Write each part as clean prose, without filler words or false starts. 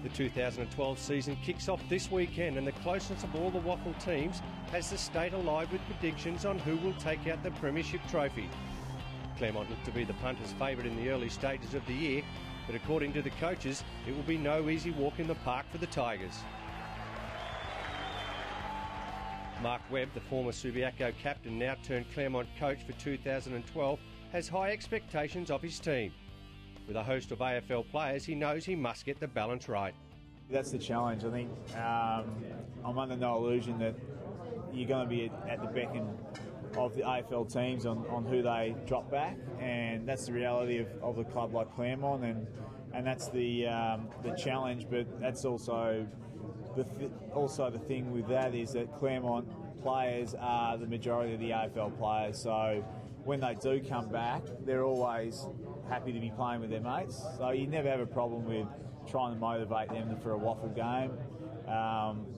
The 2012 season kicks off this weekend, and the closeness of all the WAFL teams has the state alive with predictions on who will take out the Premiership trophy. Claremont looked to be the punters' favourite in the early stages of the year, but according to the coaches, it will be no easy walk in the park for the Tigers. Mark Webb, the former Subiaco captain, now turned Claremont coach for 2012, has high expectations of his team. With a host of AFL players, he knows he must get the balance right. That's the challenge. I think I'm under no illusion that you're going to be at the beck of the AFL teams on who they drop back, and that's the reality of a club like Claremont, and that's the challenge. But that's also the thing with that is that Claremont players are the majority of the AFL players. So when they do come back, they're always happy to be playing with their mates. So you never have a problem with trying to motivate them for a WAFL game.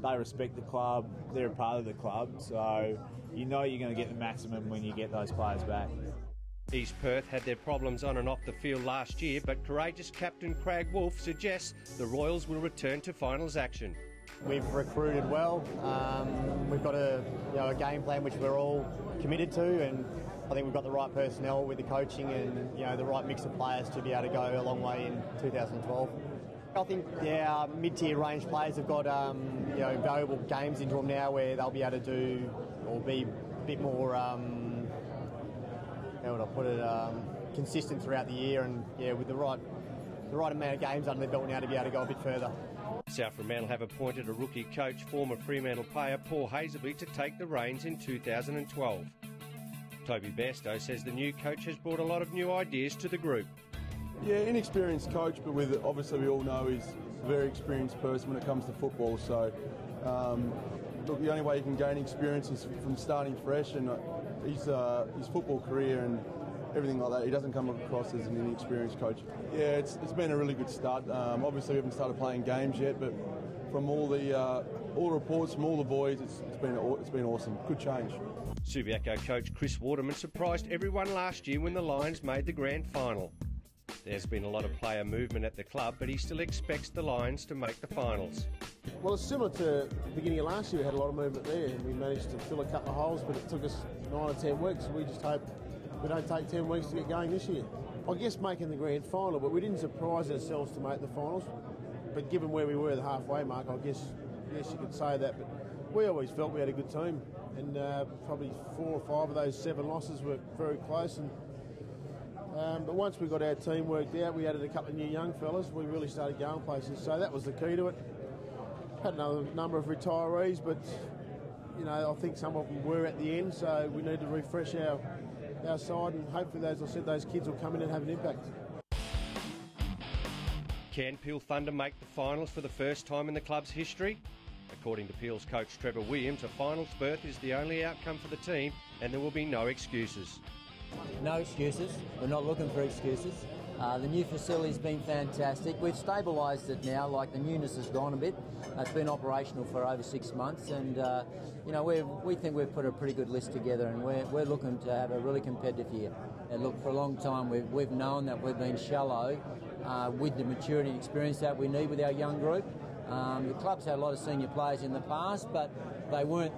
They respect the club, they're a part of the club, so you know you're going to get the maximum when you get those players back. East Perth had their problems on and off the field last year, but courageous captain Craig Wolfe suggests the Royals will return to finals action. We've recruited well. We've got a game plan which we're all committed to, and I think we've got the right personnel with the coaching and the right mix of players to be able to go a long way in 2012. I think our mid-tier range players have got valuable games into them now where they'll be able to do or be a bit more consistent throughout the year, and with the right amount of games under their belt now to be able to go a bit further. South Fremantle have appointed a rookie coach, former Fremantle player Paul Hazelby, to take the reins in 2012. TOBY BAIRSTOW says the new coach has brought a lot of new ideas to the group. Yeah, inexperienced coach, but with obviously we all know he's a very experienced person when it comes to football. So, look, the only way you can gain experience is from starting fresh, and his football career and everything like that, he doesn't come across as an inexperienced coach. Yeah, it's been a really good start. Obviously, we haven't started playing games yet, but from all the reports from all the boys, it's been awesome. Good change. Subiaco coach Chris Waterman surprised everyone last year when the Lions made the grand final. There's been a lot of player movement at the club, but he still expects the Lions to make the finals. Well, it's similar to the beginning of last year. We had a lot of movement there, and we managed to fill a couple of holes, but it took us 9 or 10 weeks. We just hope we don't take 10 weeks to get going this year. I guess making the grand final, but we didn't surprise ourselves to make the finals. But given where we were at the halfway mark, I guess you could say that. But we always felt we had a good team, and probably 4 or 5 of those 7 losses were very close. But once we got our team worked out, we added a couple of new young fellas. We really started going places. So that was the key to it. Had another number of retirees, but I think some of them were at the end. So we need to refresh our side, and hopefully, as I said, those kids will come in and have an impact. Can Peel Thunder make the finals for the first time in the club's history? According to Peel's coach Trevor Williams, a finals berth is the only outcome for the team, and there will be no excuses. No excuses. We're not looking for excuses. The new facility's been fantastic. We've stabilised it now, like the newness has gone a bit. It's been operational for over 6 months, and we think we've put a pretty good list together, and we're looking to have a really competitive year. And look, for a long time we've known that we've been shallow with the maturity and experience that we need with our young group. The club's had a lot of senior players in the past, but they weren't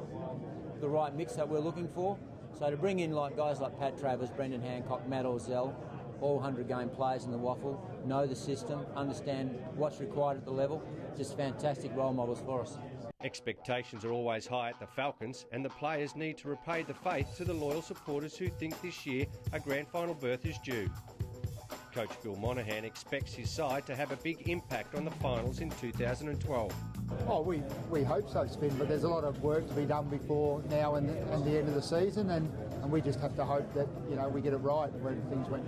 the right mix that we're looking for. So to bring in guys like Pat Travers, Brendan Hancock, Matt Orzell, all 100-game players in the WAFL, know the system, understand what's required at the level, just fantastic role models for us. Expectations are always high at the Falcons, and the players need to repay the faith to the loyal supporters who think this year a grand final berth is due. Coach Bill Monaghan expects his side to have a big impact on the finals in 2012. Oh, we hope so, Spin, but there's a lot of work to be done before now and the end of the season, and we just have to hope that we get it right. When things went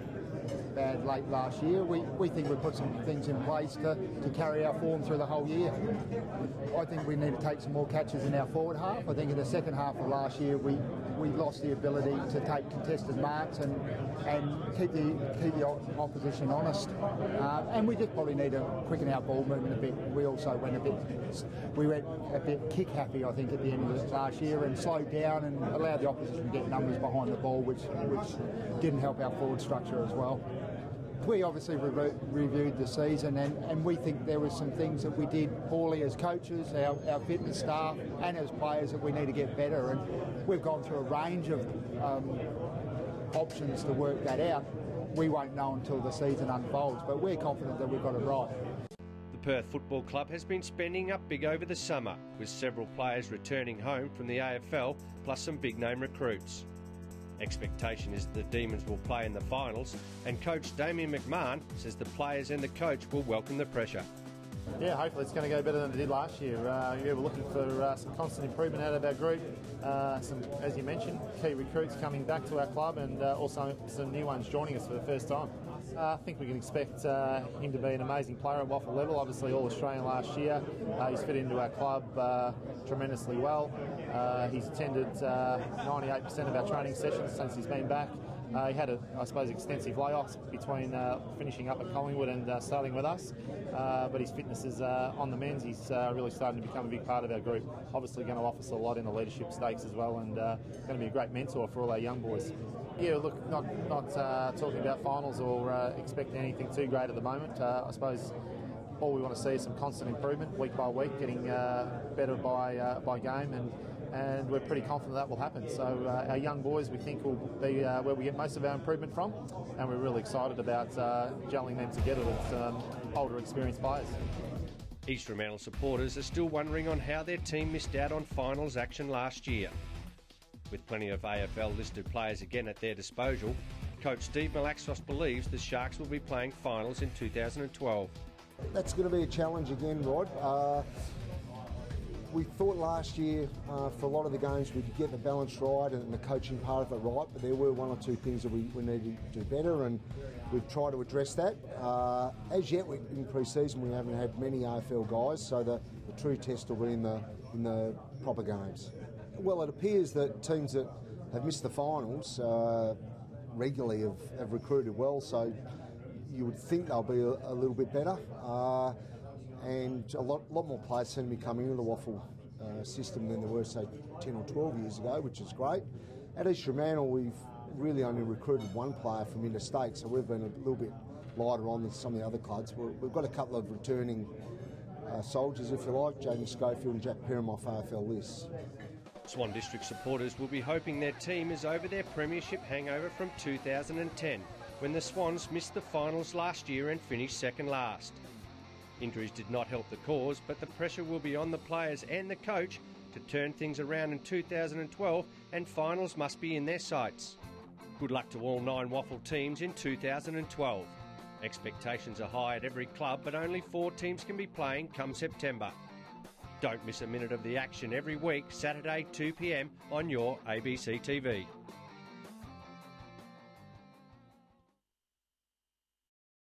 bad late last year, we think we've put some things in place to carry our form through the whole year. I think we need to take some more catches in our forward half. I think in the second half of last year we lost the ability to take contested marks and keep the opposition honest, and we just probably need to quicken our ball movement a bit. We also went a bit kick happy, I think, at the end of last year, and slowed down and allowed the opposition to get numbers behind the ball, which didn't help our forward structure as well. We obviously reviewed the season, and we think there were some things that we did poorly as coaches, our fitness staff, and as players that we need to get better. And we've gone through a range of options to work that out. We won't know until the season unfolds, but we're confident that we've got it right. The Perth Football Club has been spending up big over the summer, with several players returning home from the AFL, plus some big-name recruits. Expectation is the Demons will play in the finals, and coach Damien McMahon says the players and the coach will welcome the pressure. Yeah, hopefully it's going to go better than it did last year. We're looking for some constant improvement out of our group. Some, as you mentioned, key recruits coming back to our club, and also some new ones joining us for the first time. I think we can expect him to be an amazing player at WAFL level. Obviously All-Australian last year. He's fit into our club tremendously well. He's attended 98% of our training sessions since he's been back. He had, I suppose, extensive layoffs between finishing up at Collingwood and starting with us. But his fitness is on the mends. He's really starting to become a big part of our group. Obviously going to offer us a lot in the leadership stakes as well, and going to be a great mentor for all our young boys. Yeah, look, not talking about finals or expecting anything too great at the moment. I suppose all we want to see is some constant improvement week by week, getting better by game, and we're pretty confident that will happen. So our young boys, we think, will be where we get most of our improvement from, and we're really excited about gelling them together with older, experienced players. East Fremantle supporters are still wondering on how their team missed out on finals action last year. With plenty of AFL-listed players again at their disposal, coach Steve MALAXOS believes the Sharks will be playing finals in 2012. That's going to be a challenge again, Rod. We thought last year for a lot of the games we'd get the balance right and the coaching part of it right, but there were one or two things that we needed to do better, and we've tried to address that. As yet, in pre-season, we haven't had many AFL guys, so the true test will be in the proper games. Well, it appears that teams that have missed the finals regularly have recruited well, so you would think they'll be a little bit better. And a lot more players seem to be coming into the WAFL system than there were, say, 10 or 12 years ago, which is great. At East Fremantle, we've really only recruited one player from interstate, so we've been a little bit lighter on than some of the other clubs. We've got a couple of returning soldiers, if you like, Jamie Schofield and Jack Perham off AFL lists. Swan District supporters will be hoping their team is over their premiership hangover from 2010, when the Swans missed the finals last year and finished second last. Injuries did not help the cause, but the pressure will be on the players and the coach to turn things around in 2012, and finals must be in their sights. Good luck to all 9 WAFL teams in 2012. Expectations are high at every club, but only 4 teams can be playing come September. Don't miss a minute of the action every week, Saturday 2 p.m. on your ABC TV.